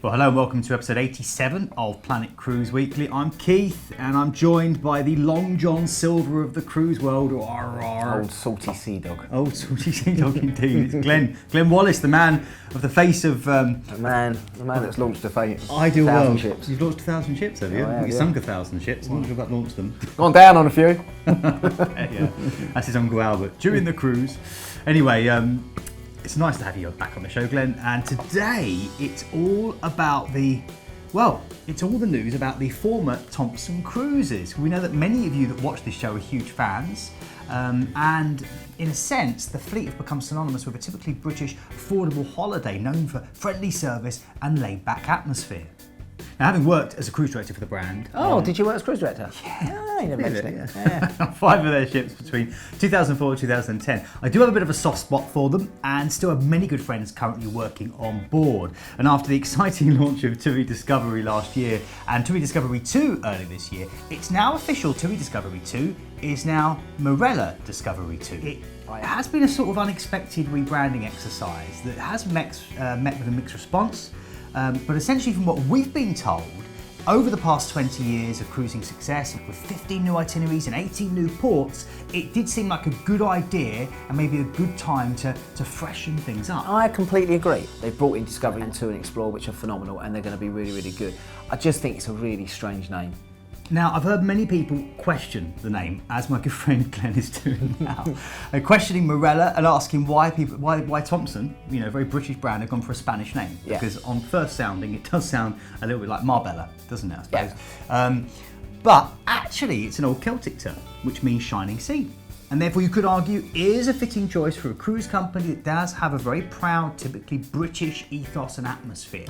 Well, hello and welcome to episode 87 of Planet Cruise Weekly. I'm Keith and I'm joined by the Long John Silver of the cruise world. Old salty sea dog. Old salty sea dog indeed. It's Glenn Wallace, the man of the face of... The man that's launched a ideal world. Ships. You've launched 1,000 ships, have you? Oh, You sunk 1,000 ships. I wonder about launched them. Gone down on a few. Yeah, that's his Uncle Albert. During the cruise. Anyway, it's nice to have you back on the show, Glenn. And today it's all about it's all the news about the former Thomson cruises. We know that many of you that watch this show are huge fans. And in a sense, the fleet have become synonymous with a typically British affordable holiday known for friendly service and laid-back atmosphere. Now, having worked as a cruise director for the brand... Did you work as cruise director? Yeah. You never mentioned it. Yeah. 5 of their ships between 2004 and 2010. I do have a bit of a soft spot for them and still have many good friends currently working on board. And after the exciting launch of Tui Discovery last year and Tui Discovery 2 early this year, it's now official. Tui Discovery 2 is now Marella Discovery 2. It has been a sort of unexpected rebranding exercise that has met with a mixed response. But essentially from what we've been told, over the past 20 years of cruising success, with 15 new itineraries and 18 new ports, it did seem like a good idea and maybe a good time to freshen things up. I completely agree. They've brought in Discovery and 2 and Explore, which are phenomenal, and they're going to be really, really good. I just think it's a really strange name. Now, I've heard many people question the name, as my good friend Glenn is doing now, questioning Marella and asking why Thomson, a very British brand, have gone for a Spanish name. Yeah. Because on first sounding, it does sound a little bit like Marbella, doesn't it, I suppose? Yeah. But actually, it's an old Celtic term, which means shining sea. And therefore, you could argue, is a fitting choice for a cruise company that does have a very proud, typically British ethos and atmosphere.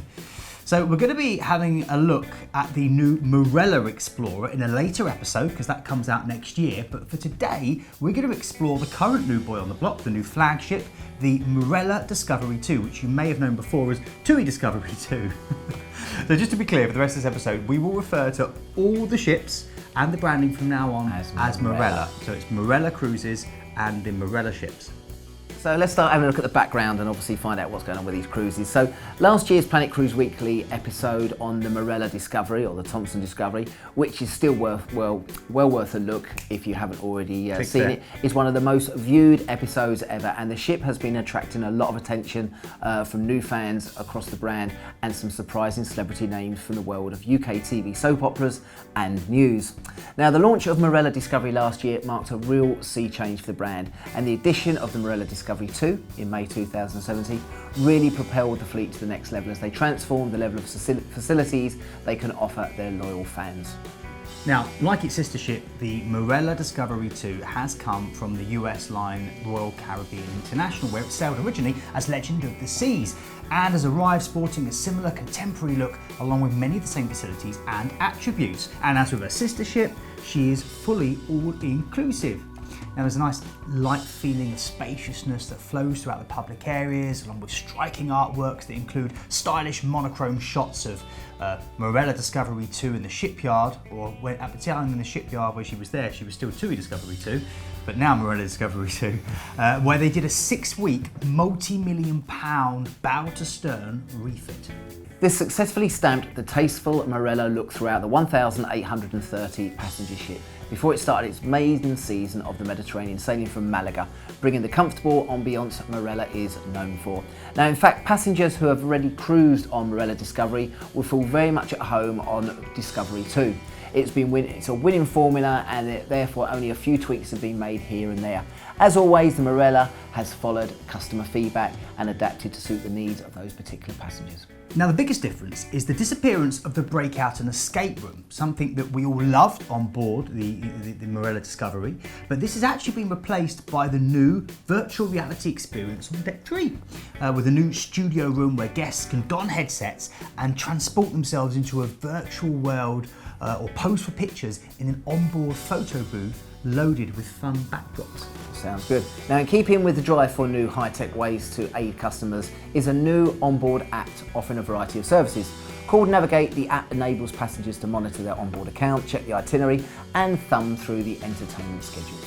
So we're going to be having a look at the new Marella Explorer in a later episode, because that comes out next year. But for today, we're going to explore the current new boy on the block, the new flagship, the Marella Discovery 2, which you may have known before as Tui Discovery 2. So just to be clear, for the rest of this episode, we will refer to all the ships and the branding from now on as Marella. So it's Marella Cruises and the Marella ships. So let's start having a look at the background and obviously find out what's going on with these cruises. So last year's Planet Cruise Weekly episode on the Marella Discovery, or the Thomson Discovery, which is still well worth a look if you haven't already seen it, is one of the most viewed episodes ever, and the ship has been attracting a lot of attention from new fans across the brand and some surprising celebrity names from the world of UK TV soap operas and news. Now, the launch of Marella Discovery last year marked a real sea change for the brand, and the addition of the Marella Discovery 2 in May 2017 really propelled the fleet to the next level as they transformed the level of facilities they can offer their loyal fans. Now, like its sister ship, the Marella Discovery 2 has come from the US line Royal Caribbean International, where it sailed originally as Legend of the Seas and has arrived sporting a similar contemporary look along with many of the same facilities and attributes. And as with her sister ship, she is fully all-inclusive. Now, there's a nice light feeling of spaciousness that flows throughout the public areas, along with striking artworks that include stylish monochrome shots of Marella Discovery 2 in the shipyard, or when at the time in the shipyard where she was there, she was still Tui Discovery 2, but now Marella Discovery 2, where they did a 6-week, multi-million-pound bow-to-stern refit. This successfully stamped the tasteful Marella look throughout the 1,830 passenger ship before it started its maiden season of the Mediterranean, sailing from Malaga, bringing the comfortable ambiance Marella is known for. Now, in fact, passengers who have already cruised on Marella Discovery will feel very much at home on Discovery 2. It's a winning formula, and therefore only a few tweaks have been made here and there. As always, the Marella has followed customer feedback and adapted to suit the needs of those particular passengers. Now, the biggest difference is the disappearance of the breakout and escape room, something that we all loved on board the Marella Discovery, but this has actually been replaced by the new virtual reality experience on Deck 3, with a new studio room where guests can don headsets and transport themselves into a virtual world or pose for pictures in an onboard photo booth loaded with fun backdrops. Sounds good. Now, in keeping with the drive for new high-tech ways to aid customers is a new onboard app offering a variety of services. Called Navigate, the app enables passengers to monitor their onboard account, check the itinerary and thumb through the entertainment schedules.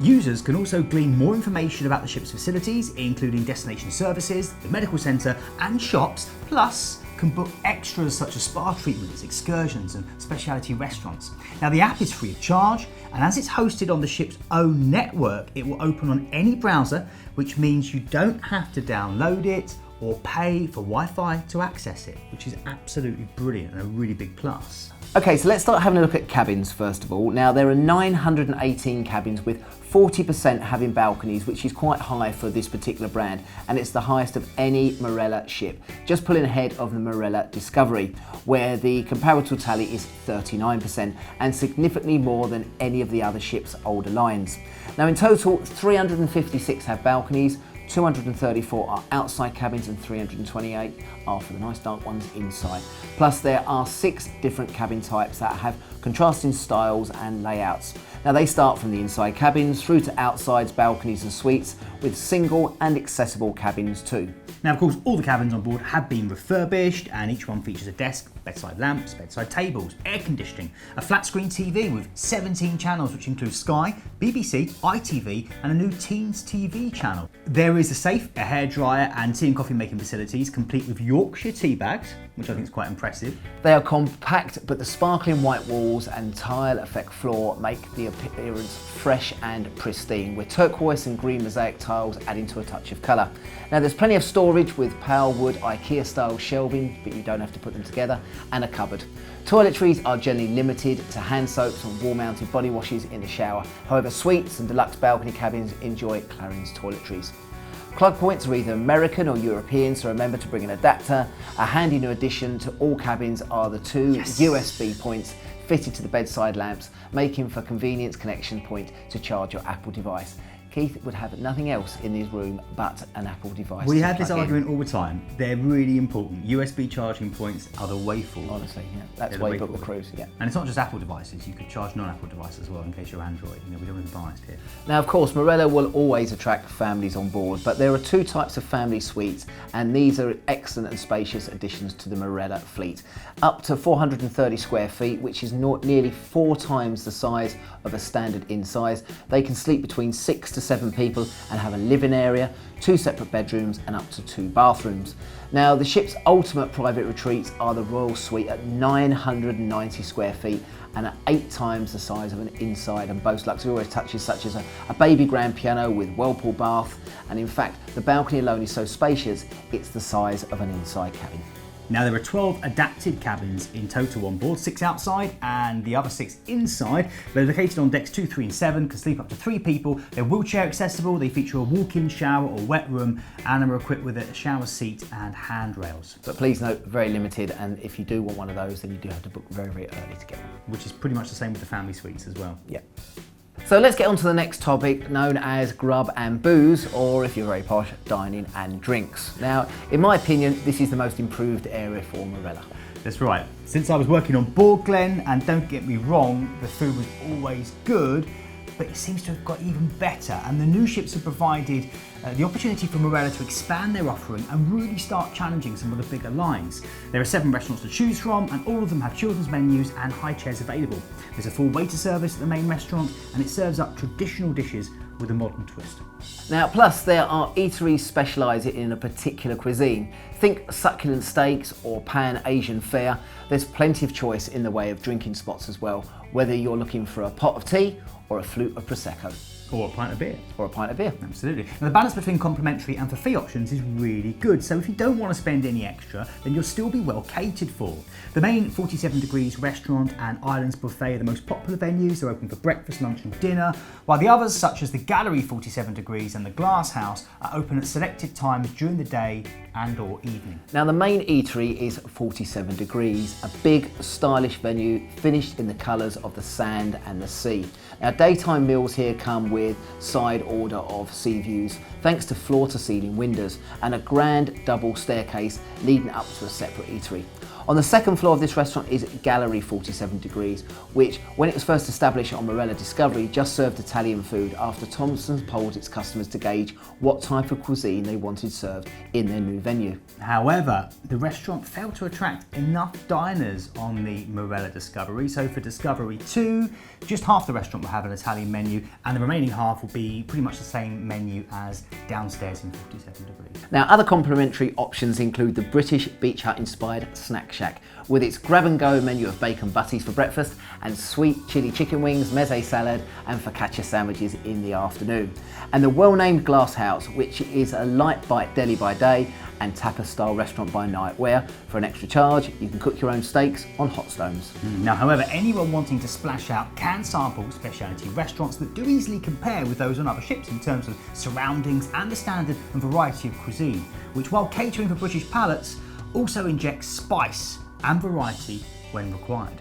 Users can also glean more information about the ship's facilities, including destination services, the medical centre and shops, plus can book extras such as spa treatments, excursions and specialty restaurants. Now the app is free of charge, and as it's hosted on the ship's own network, it will open on any browser, which means you don't have to download it or pay for Wi-Fi to access it, which is absolutely brilliant and a really big plus. Okay, so let's start having a look at cabins first of all. Now there are 918 cabins with 40% having balconies, which is quite high for this particular brand, and it's the highest of any Marella ship, just pulling ahead of the Marella Discovery, where the comparator tally is 39% and significantly more than any of the other ship's older lines. Now in total, 356 have balconies, 234 are outside cabins and 328 are for the nice dark ones inside. Plus there are 6 different cabin types that have contrasting styles and layouts. Now they start from the inside cabins through to outsides, balconies and suites, with single and accessible cabins too. Now of course all the cabins on board have been refurbished, and each one features a desk, bedside lamps, bedside tables, air conditioning, a flat screen TV with 17 channels which include Sky, BBC, ITV and a new Teens TV channel. There is a safe, a hairdryer and tea and coffee making facilities complete with Yorkshire tea bags, which I think is quite impressive. They are compact, but the sparkling white walls and tile effect floor make the appearance fresh and pristine, with turquoise and green mosaic tiles adding to a touch of colour. Now there's plenty of storage with pale wood IKEA style shelving, but you don't have to put them together, and a cupboard. Toiletries are generally limited to hand soaps and wall mounted body washes in the shower. However, suites and deluxe balcony cabins enjoy Clarins toiletries. Plug points are either American or European, so remember to bring an adapter. A handy new addition to all cabins are the 2 USB points fitted to the bedside lamps, making for convenience connection point to charge your Apple device. Keith would have nothing else in his room but an Apple device. We have this argument all the time. They're really important. USB charging points are the way forward. Honestly, yeah. That's why you book the cruise, yeah. And it's not just Apple devices, you could charge non-Apple devices as well in case you're Android. You know, we don't want to be biased here. Now of course, Marella will always attract families on board, but there are 2 types of family suites, and these are excellent and spacious additions to the Marella fleet. Up to 430 square feet, which is nearly 4 times the size of a standard in-size. They can sleep between 6 to 7 people and have a living area, 2 separate bedrooms and up to 2 bathrooms. Now the ship's ultimate private retreats are the Royal Suite at 990 square feet and at 8 times the size of an inside, and boasts luxurious touches such as a baby grand piano with whirlpool bath, and in fact the balcony alone is so spacious it's the size of an inside cabin. Now there are 12 adapted cabins in total on board, 6 outside and the other 6 inside. They're located on decks 2, 3 and 7, can sleep up to 3 people. They're wheelchair accessible, they feature a walk-in shower or wet room, and are equipped with a shower seat and handrails. But please note, very limited, and if you do want one of those then you do have to book very, very early to get one. Which is pretty much the same with the family suites as well. Yeah. So let's get on to the next topic, known as grub and booze, or if you're very posh, dining and drinks. Now, in my opinion, this is the most improved area for Marella. That's right. Since I was working on board, Glenn, and don't get me wrong, the food was always good, but it seems to have got even better, and the new ships have provided the opportunity for Marella to expand their offering and really start challenging some of the bigger lines. There are 7 restaurants to choose from, and all of them have children's menus and high chairs available. There's a full waiter service at the main restaurant, and it serves up traditional dishes with a modern twist. Now, plus there are eateries specialising in a particular cuisine. Think succulent steaks or pan-Asian fare. There's plenty of choice in the way of drinking spots as well, whether you're looking for a pot of tea or a flute of Prosecco. Or a pint of beer. Or a pint of beer. Absolutely. Now the balance between complimentary and for fee options is really good, so if you don't want to spend any extra, then you'll still be well catered for. The main 47 Degrees restaurant and Islands buffet are the most popular venues. They're open for breakfast, lunch and dinner, while the others, such as the Gallery 47 Degrees and the Glass House, are open at selected times during the day and or evening. Now the main eatery is 47 Degrees, a big stylish venue finished in the colours of the sand and the sea. Now daytime meals here come with side order of sea views, thanks to floor to ceiling windows and a grand double staircase leading up to a separate eatery. On the second floor of this restaurant is Gallery 47 Degrees, which, when it was first established on Marella Discovery, just served Italian food after Thomson polled its customers to gauge what type of cuisine they wanted served in their new venue. However, the restaurant failed to attract enough diners on the Marella Discovery, so for Discovery 2, just half the restaurant will have an Italian menu and the remaining half will be pretty much the same menu as downstairs in 47 Degrees. Now, other complimentary options include the British Beach Hut inspired Snack Shack, with its grab-and-go menu of bacon butties for breakfast and sweet chili chicken wings, meze salad and focaccia sandwiches in the afternoon. And the well-named Glass House, which is a light bite deli by day and tapas-style restaurant by night, where, for an extra charge, you can cook your own steaks on hot stones. Now, however, anyone wanting to splash out can sample specialty restaurants that do easily compare with those on other ships in terms of surroundings and the standard and variety of cuisine, which, while catering for British palates, also injects spice and variety when required.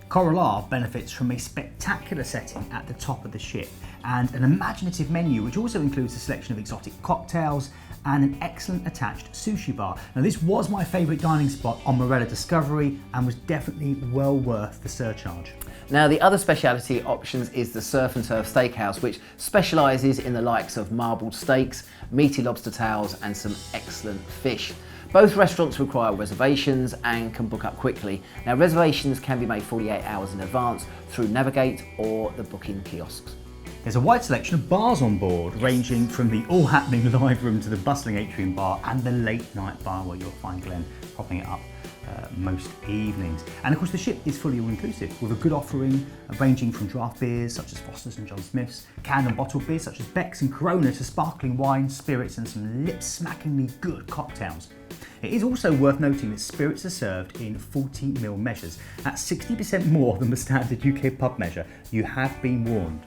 Coral benefits from a spectacular setting at the top of the ship and an imaginative menu which also includes a selection of exotic cocktails and an excellent attached sushi bar. Now, this was my favourite dining spot on Marella Discovery and was definitely well worth the surcharge. Now, the other speciality options is the Surf and Turf Steakhouse, which specialises in the likes of marbled steaks, meaty lobster towels and some excellent fish. Both restaurants require reservations and can book up quickly. Now, reservations can be made 48 hours in advance through Navigate or the booking kiosks. There's a wide selection of bars on board, ranging from the all-happening live room to the bustling atrium bar and the late-night bar where you'll find Glenn propping it up most evenings. And of course the ship is fully all-inclusive with a good offering ranging from draft beers such as Foster's and John Smith's, canned and bottled beers such as Beck's and Corona, to sparkling wine, spirits and some lip-smackingly good cocktails. It is also worth noting that spirits are served in 40ml measures. That's 60% more than the standard UK pub measure. You have been warned.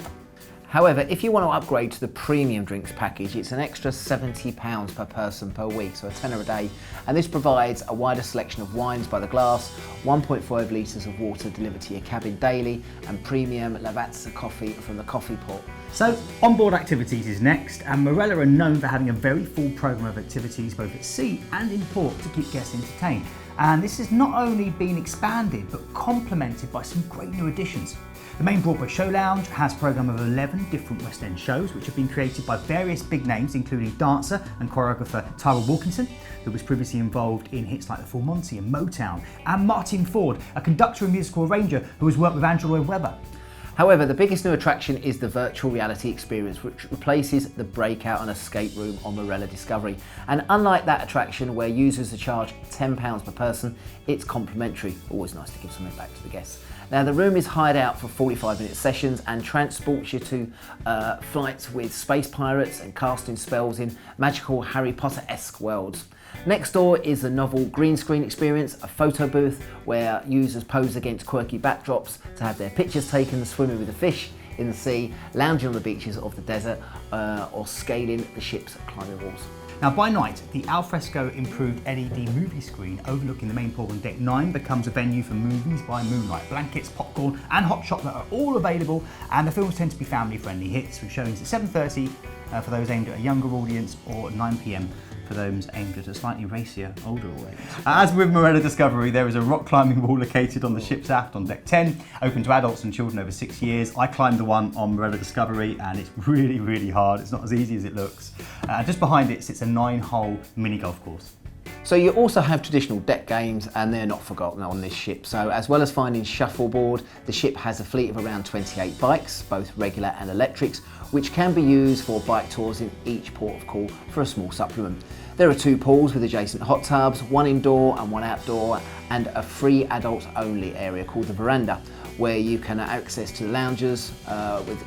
However, if you want to upgrade to the premium drinks package, it's an extra £70 per person per week, so a tenner a day. And this provides a wider selection of wines by the glass, 1.5 litres of water delivered to your cabin daily, and premium Lavazza coffee from the coffee pot. So, onboard activities is next, and Marella are known for having a very full programme of activities both at sea and in port to keep guests entertained. And this has not only been expanded, but complemented by some great new additions. The main Broadway Show Lounge has a programme of 11 different West End shows which have been created by various big names, including dancer and choreographer Tyra Wilkinson, who was previously involved in hits like The Full Monty and Motown, and Martin Ford, a conductor and musical arranger who has worked with Andrew Lloyd Webber. However, the biggest new attraction is the virtual reality experience, which replaces the breakout and escape room on Marella Discovery. And unlike that attraction where users are charged £10 per person, it's complimentary. Always nice to give something back to the guests. Now, the room is hired out for 45-minute sessions and transports you to flights with space pirates and casting spells in magical Harry Potter-esque worlds. Next door is the novel green screen experience, a photo booth where users pose against quirky backdrops to have their pictures taken swimming with the fish in the sea, lounging on the beaches of the desert, or scaling the ship's climbing walls. Now, by night, the alfresco improved LED movie screen overlooking the main pool on Deck 9 becomes a venue for movies by moonlight. Blankets, popcorn and hot chocolate are all available, and the films tend to be family-friendly hits with showings at 7:30 for those aimed at a younger audience, or 9 PM for those aimed at a slightly racier, older audience. As with Marella Discovery, there is a rock climbing wall located on the ship's aft on Deck 10, open to adults and children over 6 years. I climbed the one on Marella Discovery and it's really, really hard. It's not as easy as it looks. Just behind it sits a 9-hole mini golf course. So you also have traditional deck games, and they're not forgotten on this ship. So as well as finding shuffleboard, the ship has a fleet of around 28 bikes, both regular and electrics, which can be used for bike tours in each port of call for a small supplement. There are 2 pools with adjacent hot tubs, 1 indoor and 1 outdoor, and a free adults only area called the Veranda, where you can access to the loungers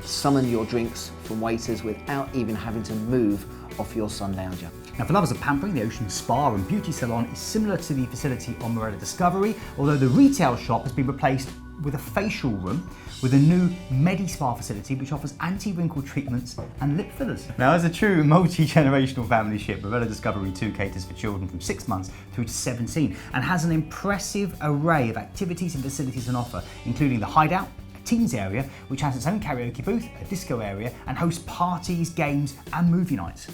summon your drinks from waiters without even having to move off your sun lounger. Now, for lovers of pampering, the Ocean Spa and Beauty Salon is similar to the facility on Marella Discovery, although the retail shop has been replaced with a facial room with a new Medi-Spa facility which offers anti-wrinkle treatments and lip fillers. Now, as a true multi-generational family ship, Marella Discovery 2 caters for children from 6 months through to 17 and has an impressive array of activities and facilities on offer, including the Hideout, a teens area which has its own karaoke booth, a disco area, and hosts parties, games and movie nights.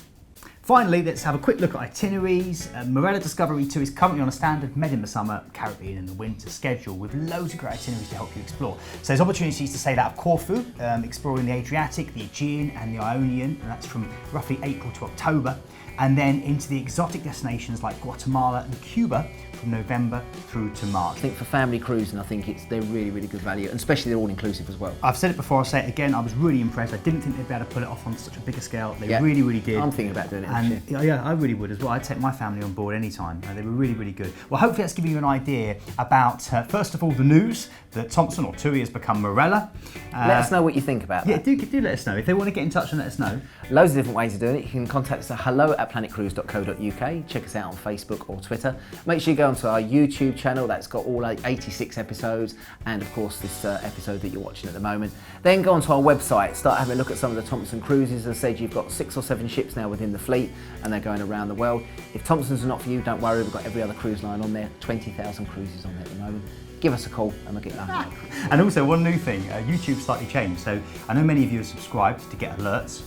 Finally, let's have a quick look at itineraries. Marella Discovery 2 is currently on a standard Med in the summer, Caribbean in the winter schedule with loads of great itineraries to help you explore. So there's opportunities to sail out of Corfu, exploring the Adriatic, the Aegean and the Ionian, and that's from roughly April to October, and then into the exotic destinations like Guatemala and Cuba from November through to March. I think for family cruising, I think they're really, really good value, and especially they're all inclusive as well. I've said it before, I'll say it again, I was really impressed. I didn't think they'd be able to pull it off on such a bigger scale. They really, really did. I'm thinking about doing it and this year. Yeah, I really would as well. I'd take my family on board anytime. They were really, really good. Well, hopefully that's giving you an idea about, first of all, the news that Thomson or Tui has become Marella. Let us know what you think about that. Yeah, do let us know. If they want to get in touch and let us know. Loads of different ways of doing it. You can contact us at hello@planetcruise.co.uk. Check us out on Facebook or Twitter. Make sure you go onto our YouTube channel. That's got all 86 episodes, and of course this episode that you're watching at the moment. Then go onto our website, start having a look at some of the Thomson cruises. As I said, you've got 6 or 7 ships now within the fleet, and they're going around the world. If Thomson's are not for you, don't worry, we've got every other cruise line on there. 20,000 cruises on there at the moment. Give us a call and we'll get that. And also one new thing, YouTube slightly changed. So I know many of you are subscribed to get alerts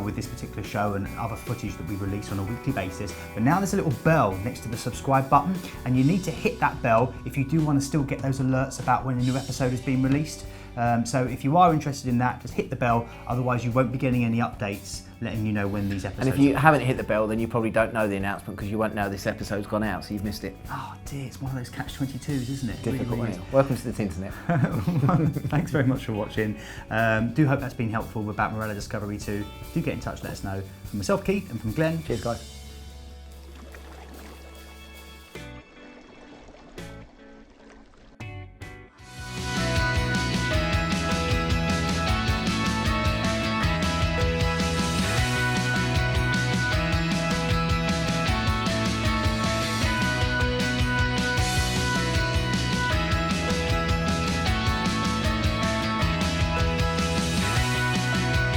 with this particular show and other footage that we release on a weekly basis. But now there's a little bell next to the subscribe button, and you need to hit that bell if you do want to still get those alerts about when a new episode has been released. So if you are interested in that, just hit the bell, otherwise you won't be getting any updates letting you know when these episodes. And if you haven't hit the bell, then you probably don't know the announcement because you won't know this episode's gone out, so you've missed it. Oh dear, it's one of those catch-22s, isn't it? Difficult, really isn't it? Welcome to the internet. Thanks very much for watching. Do hope that's been helpful about Marella Discovery 2. Do get in touch, let us know. From myself, Keith, and from Glenn. Cheers, guys.